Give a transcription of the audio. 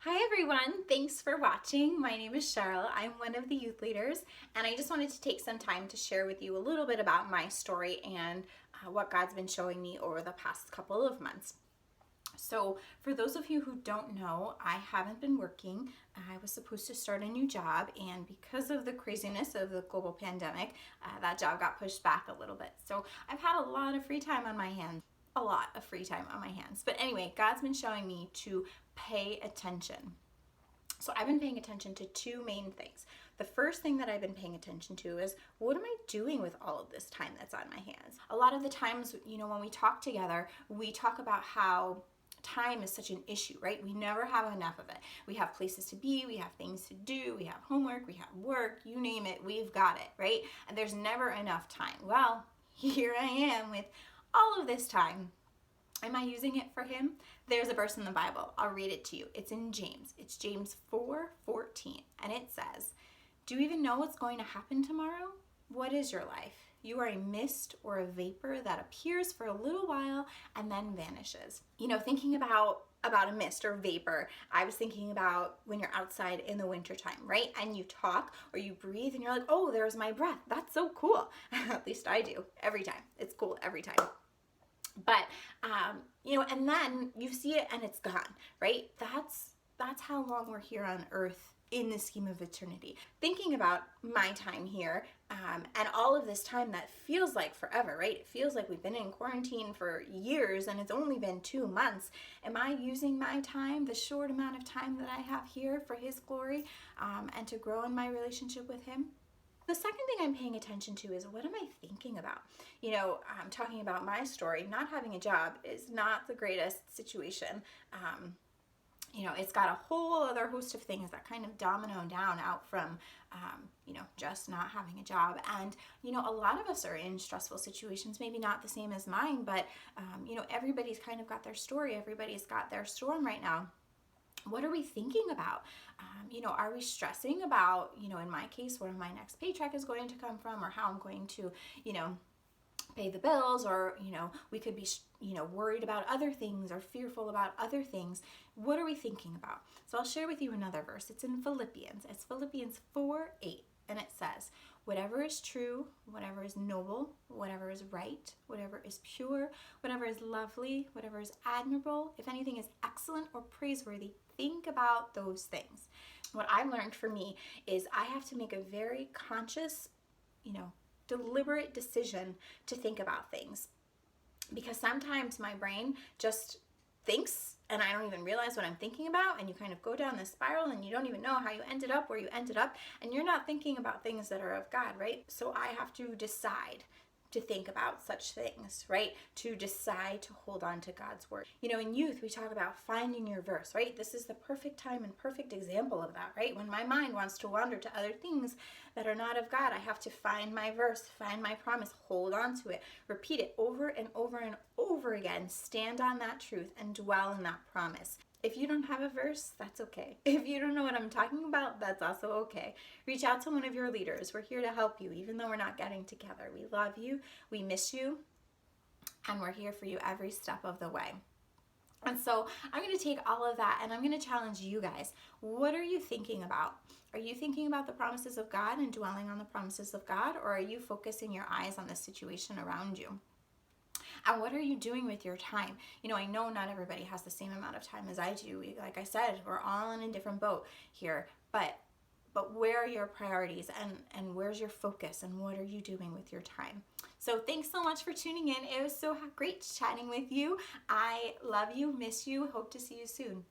Hi everyone, thanks for watching. My name is Cheryl. I'm one of the youth leaders, and I just wanted to take some time to share with you a little bit about my story and what God's been showing me over the past couple of months. So for those of you who don't know, I haven't been working. I was supposed to start a new job, and because of the craziness of the global pandemic, that job got pushed back a little bit. So I've had a lot of free time on my hands. But anyway, God's been showing me to pay attention. So I've been paying attention to two main things. The first thing that I've been paying attention to is, what am I doing with all of this time that's on my hands? A lot of the times, when we talk together, we talk about how time is such an issue, right? We never have enough of it. We have places to be, we have things to do, we have homework, we have work, you name it, we've got it, right? And there's never enough time. Well, here I am with all of this time. Am I using it for Him? There's a verse in the Bible. I'll read it to you. It's in James. It's James 4:14. And it says, "Do you even know what's going to happen tomorrow? What is your life? You are a mist or a vapor that appears for a little while and then vanishes." Thinking about a mist or vapor, I was thinking about when you're outside in the wintertime, right? And you talk or you breathe and you're like, oh, there's my breath. That's so cool. At least I do every time. It's cool every time. But, and then you see it and it's gone, right? That's how long we're here on earth in the scheme of eternity. Thinking about my time here and all of this time that feels like forever, right? It feels like we've been in quarantine for years and it's only been 2 months. Am I using my time, the short amount of time that I have here, for His glory and to grow in my relationship with Him? The second thing I'm paying attention to is, what am I thinking about? I'm talking about my story. Not having a job is not the greatest situation. It's got a whole other host of things that kind of domino down out from, just not having a job. And, a lot of us are in stressful situations, maybe not the same as mine, but, everybody's kind of got their story. Everybody's got their storm right now. What are we thinking about? Are we stressing about, in my case, where my next paycheck is going to come from, or how I'm going to, pay the bills, or, we could be, worried about other things or fearful about other things. What are we thinking about? So I'll share with you another verse. It's in Philippians. It's Philippians 4:8, and it says, "Whatever is true, whatever is noble, whatever is right, whatever is pure, whatever is lovely, whatever is admirable, if anything is excellent or praiseworthy, think about those things." What I've learned for me is I have to make a very conscious, deliberate decision to think about things. Because sometimes my brain just thinks and I don't even realize what I'm thinking about, and you kind of go down this spiral and you don't even know how you ended up where you ended up, and you're not thinking about things that are of God, right? So I have to decide to think about such things, right? To decide to hold on to God's word. In youth, we talk about finding your verse, right? This is the perfect time and perfect example of that, right? When my mind wants to wander to other things that are not of God, I have to find my verse, find my promise, hold on to it, repeat it over and over and over again, stand on that truth and dwell in that promise. If you don't have a verse, that's okay. If you don't know what I'm talking about, that's also okay. Reach out to one of your leaders. We're here to help you, even though we're not getting together. We love you, we miss you, and we're here for you every step of the way. And so I'm going to take all of that and I'm going to challenge you guys. What are you thinking about? Are you thinking about the promises of God and dwelling on the promises of God, or are you focusing your eyes on the situation around you? And what are you doing with your time? I know not everybody has the same amount of time as I do. Like I said, we're all in a different boat here. But where are your priorities, and where's your focus, and what are you doing with your time? So thanks so much for tuning in. It was so great chatting with you. I love you, miss you, hope to see you soon.